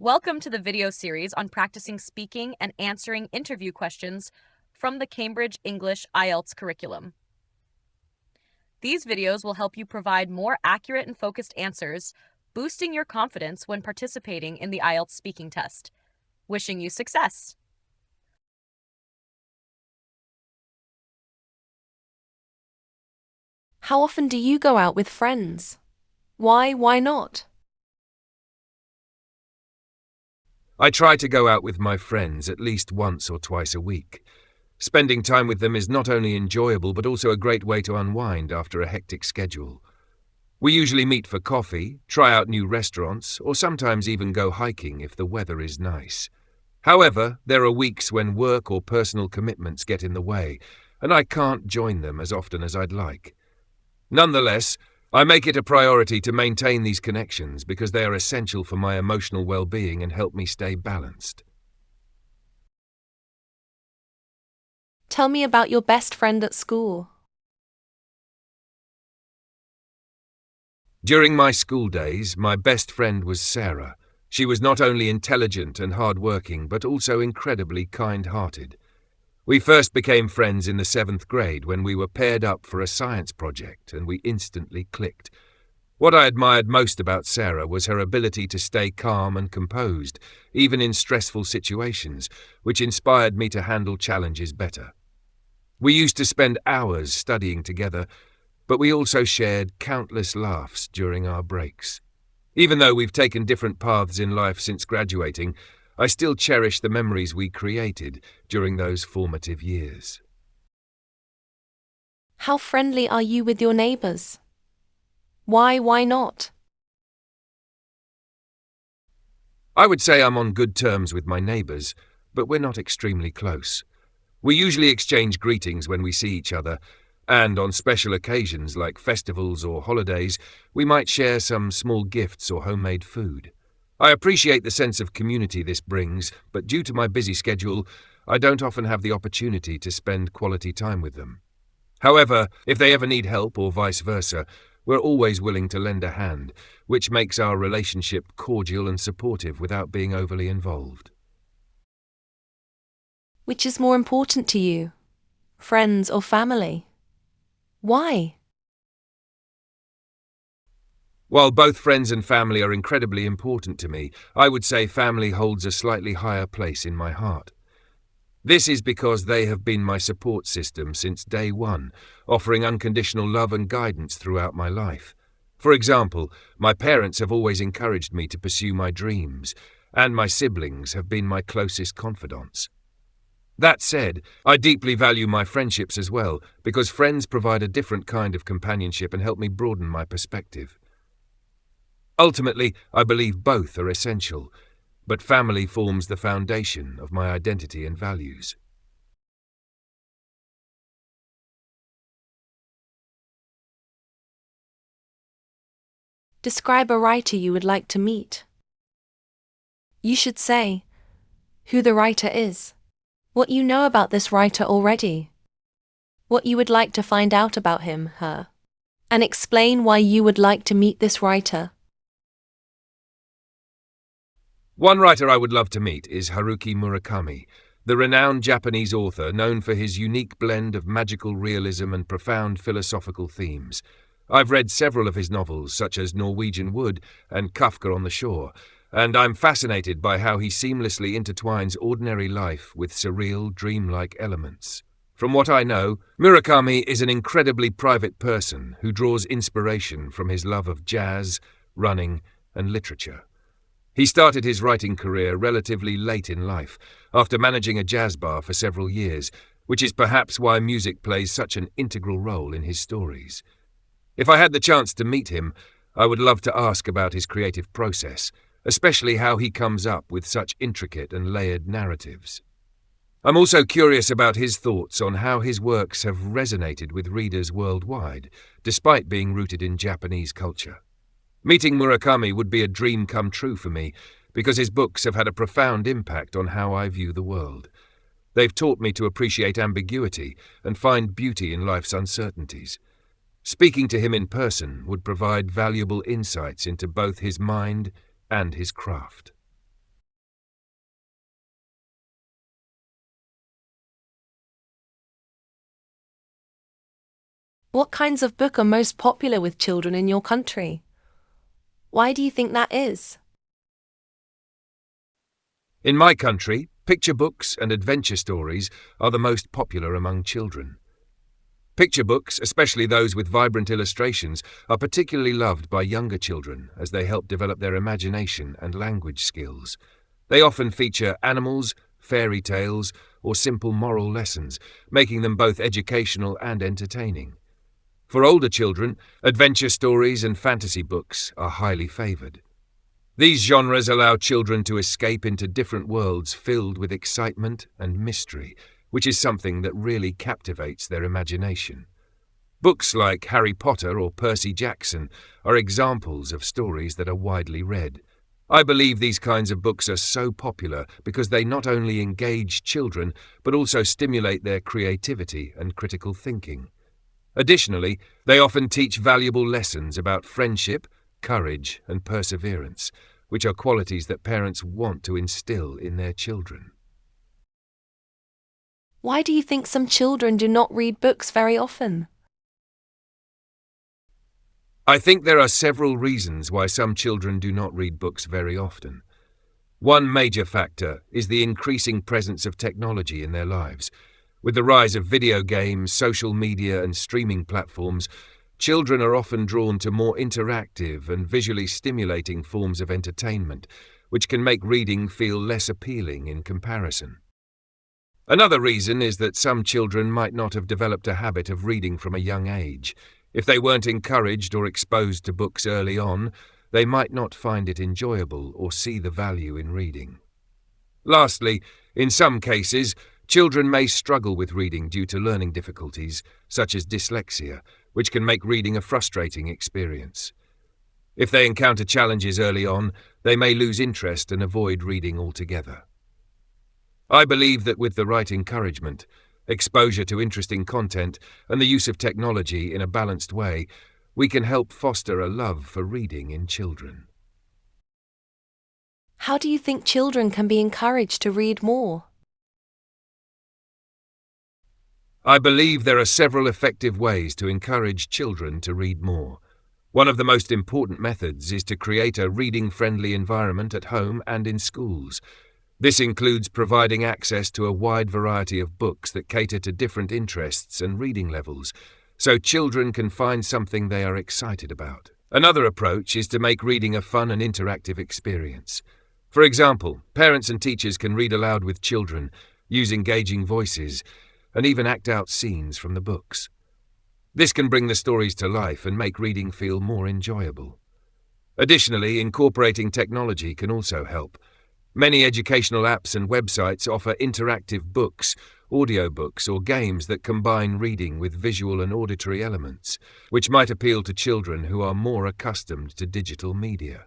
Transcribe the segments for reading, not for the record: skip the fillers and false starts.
Welcome to the video series on practicing speaking and answering interview questions from the Cambridge English IELTS curriculum. These videos will help you provide more accurate and focused answers, boosting your confidence when participating in the IELTS speaking test. Wishing you success! How often do you go out with friends? Why not? I try to go out with my friends at least once or twice a week. Spending time with them is not only enjoyable but also a great way to unwind after a hectic schedule. We usually meet for coffee, try out new restaurants, or sometimes even go hiking if the weather is nice. However, there are weeks when work or personal commitments get in the way, and I can't join them as often as I'd like. Nonetheless, I make it a priority to maintain these connections because they are essential for my emotional well-being and help me stay balanced. Tell me about your best friend at school. During my school days, my best friend was Sarah. She was not only intelligent and hard-working, but also incredibly kind-hearted. We first became friends in the 7th grade when we were paired up for a science project, and we instantly clicked. What I admired most about Sarah was her ability to stay calm and composed, even in stressful situations, which inspired me to handle challenges better. We used to spend hours studying together, but we also shared countless laughs during our breaks. Even though we've taken different paths in life since graduating, I still cherish the memories we created during those formative years. How friendly are you with your neighbors? Why not? I would say I'm on good terms with my neighbours, but we're not extremely close. We usually exchange greetings when we see each other, and on special occasions like festivals or holidays, we might share some small gifts or homemade food. I appreciate the sense of community this brings, but due to my busy schedule, I don't often have the opportunity to spend quality time with them. However, if they ever need help or vice versa, we're always willing to lend a hand, which makes our relationship cordial and supportive without being overly involved. Which is more important to you? Friends or family? Why? While both friends and family are incredibly important to me, I would say family holds a slightly higher place in my heart. This is because they have been my support system since day one, offering unconditional love and guidance throughout my life. For example, my parents have always encouraged me to pursue my dreams, and my siblings have been my closest confidants. That said, I deeply value my friendships as well, because friends provide a different kind of companionship and help me broaden my perspective. Ultimately, I believe both are essential, but family forms the foundation of my identity and values. Describe a writer you would like to meet. You should say who the writer is, what you know about this writer already, what you would like to find out about him, her, and explain why you would like to meet this writer. One writer I would love to meet is Haruki Murakami, the renowned Japanese author known for his unique blend of magical realism and profound philosophical themes. I've read several of his novels, such as Norwegian Wood and Kafka on the Shore, and I'm fascinated by how he seamlessly intertwines ordinary life with surreal, dreamlike elements. From what I know, Murakami is an incredibly private person who draws inspiration from his love of jazz, running, and literature. He started his writing career relatively late in life, after managing a jazz bar for several years, which is perhaps why music plays such an integral role in his stories. If I had the chance to meet him, I would love to ask about his creative process, especially how he comes up with such intricate and layered narratives. I'm also curious about his thoughts on how his works have resonated with readers worldwide, despite being rooted in Japanese culture. Meeting Murakami would be a dream come true for me, because his books have had a profound impact on how I view the world. They've taught me to appreciate ambiguity and find beauty in life's uncertainties. Speaking to him in person would provide valuable insights into both his mind and his craft. What kinds of book are most popular with children in your country? Why do you think that is? In my country, picture books and adventure stories are the most popular among children. Picture books, especially those with vibrant illustrations, are particularly loved by younger children as they help develop their imagination and language skills. They often feature animals, fairy tales, or simple moral lessons, making them both educational and entertaining. For older children, adventure stories and fantasy books are highly favored. These genres allow children to escape into different worlds filled with excitement and mystery, which is something that really captivates their imagination. Books like Harry Potter or Percy Jackson are examples of stories that are widely read. I believe these kinds of books are so popular because they not only engage children, but also stimulate their creativity and critical thinking. Additionally, they often teach valuable lessons about friendship, courage, and perseverance, which are qualities that parents want to instill in their children. Why do you think some children do not read books very often? I think there are several reasons why some children do not read books very often. One major factor is the increasing presence of technology in their lives. With the rise of video games, social media, and streaming platforms, children are often drawn to more interactive and visually stimulating forms of entertainment, which can make reading feel less appealing in comparison. Another reason is that some children might not have developed a habit of reading from a young age. If they weren't encouraged or exposed to books early on, they might not find it enjoyable or see the value in reading. Lastly, in some cases, children may struggle with reading due to learning difficulties, such as dyslexia, which can make reading a frustrating experience. If they encounter challenges early on, they may lose interest and avoid reading altogether. I believe that with the right encouragement, exposure to interesting content, and the use of technology in a balanced way, we can help foster a love for reading in children. How do you think children can be encouraged to read more? I believe there are several effective ways to encourage children to read more. One of the most important methods is to create a reading-friendly environment at home and in schools. This includes providing access to a wide variety of books that cater to different interests and reading levels, so children can find something they are excited about. Another approach is to make reading a fun and interactive experience. For example, parents and teachers can read aloud with children, use engaging voices, and even act out scenes from the books. This can bring the stories to life and make reading feel more enjoyable. Additionally, incorporating technology can also help. Many educational apps and websites offer interactive books, audiobooks, or games that combine reading with visual and auditory elements, which might appeal to children who are more accustomed to digital media.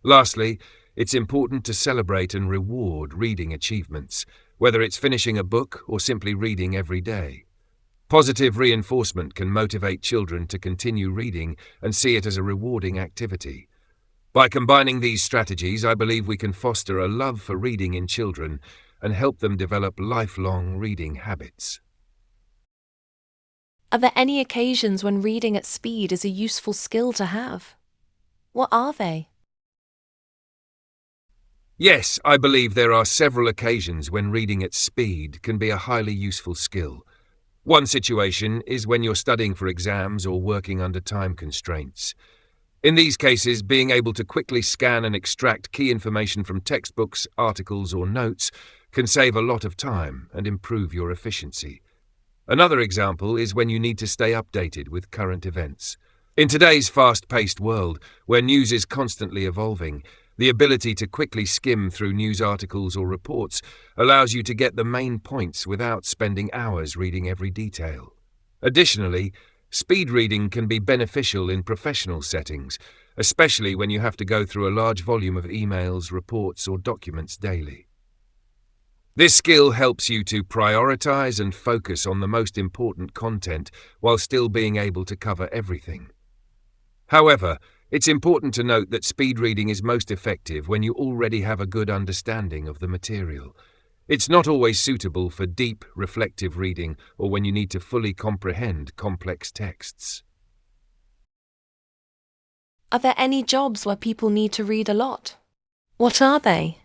Lastly, it's important to celebrate and reward reading achievements, whether it's finishing a book or simply reading every day. Positive reinforcement can motivate children to continue reading and see it as a rewarding activity. By combining these strategies, I believe we can foster a love for reading in children and help them develop lifelong reading habits. Are there any occasions when reading at speed is a useful skill to have? What are they? Yes, I believe there are several occasions when reading at speed can be a highly useful skill. One situation is when you're studying for exams or working under time constraints. In these cases, being able to quickly scan and extract key information from textbooks, articles, or notes can save a lot of time and improve your efficiency. Another example is when you need to stay updated with current events. In today's fast-paced world, where news is constantly evolving, the ability to quickly skim through news articles or reports allows you to get the main points without spending hours reading every detail. Additionally, speed reading can be beneficial in professional settings, especially when you have to go through a large volume of emails, reports, or documents daily. This skill helps you to prioritize and focus on the most important content while still being able to cover everything. However, it's important to note that speed reading is most effective when you already have a good understanding of the material. It's not always suitable for deep, reflective reading or when you need to fully comprehend complex texts. Are there any jobs where people need to read a lot? What are they?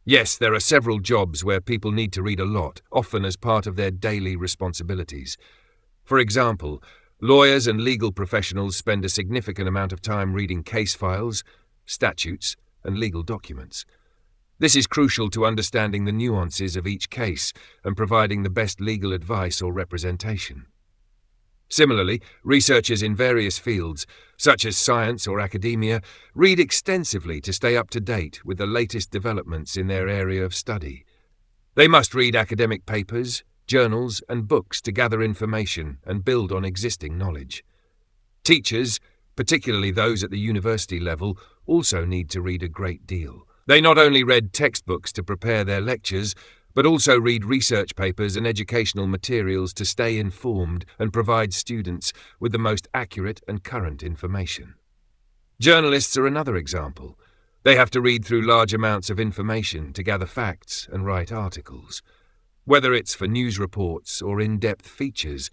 Yes, there are several jobs where people need to read a lot, often as part of their daily responsibilities. For example, lawyers and legal professionals spend a significant amount of time reading case files, statutes, and legal documents. This is crucial to understanding the nuances of each case and providing the best legal advice or representation. Similarly, researchers in various fields, such as science or academia, read extensively to stay up to date with the latest developments in their area of study. They must read academic papers, journals, and books to gather information and build on existing knowledge. Teachers, particularly those at the university level, also need to read a great deal. They not only read textbooks to prepare their lectures, but also read research papers and educational materials to stay informed and provide students with the most accurate and current information. Journalists are another example. They have to read through large amounts of information to gather facts and write articles. Whether it's for news reports or in-depth features,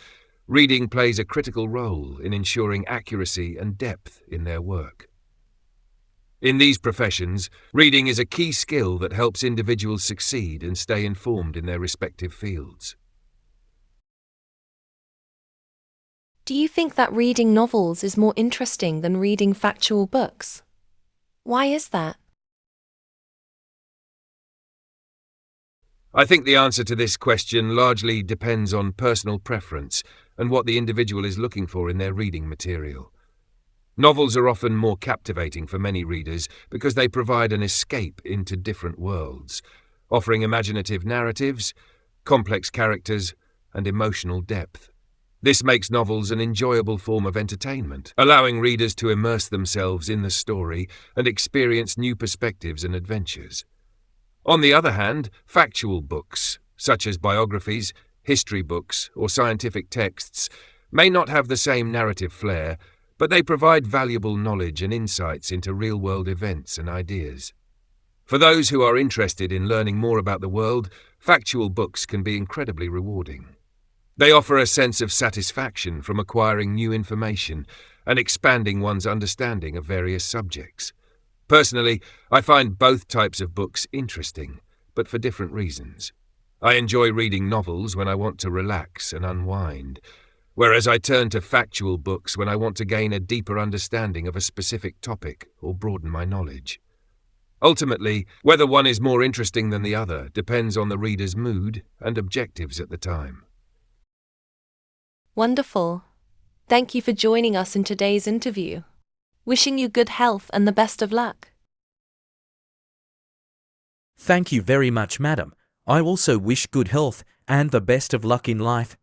reading plays a critical role in ensuring accuracy and depth in their work. In these professions, reading is a key skill that helps individuals succeed and stay informed in their respective fields. Do you think that reading novels is more interesting than reading factual books? Why is that? I think the answer to this question largely depends on personal preference and what the individual is looking for in their reading material. Novels are often more captivating for many readers because they provide an escape into different worlds, offering imaginative narratives, complex characters, and emotional depth. This makes novels an enjoyable form of entertainment, allowing readers to immerse themselves in the story and experience new perspectives and adventures. On the other hand, factual books, such as biographies, history books, or scientific texts, may not have the same narrative flair, but they provide valuable knowledge and insights into real-world events and ideas. For those who are interested in learning more about the world, factual books can be incredibly rewarding. They offer a sense of satisfaction from acquiring new information and expanding one's understanding of various subjects. Personally, I find both types of books interesting, but for different reasons. I enjoy reading novels when I want to relax and unwind, whereas I turn to factual books when I want to gain a deeper understanding of a specific topic or broaden my knowledge. Ultimately, whether one is more interesting than the other depends on the reader's mood and objectives at the time. Wonderful. Thank you for joining us in today's interview. Wishing you good health and the best of luck. Thank you very much, madam. I also wish good health and the best of luck in life.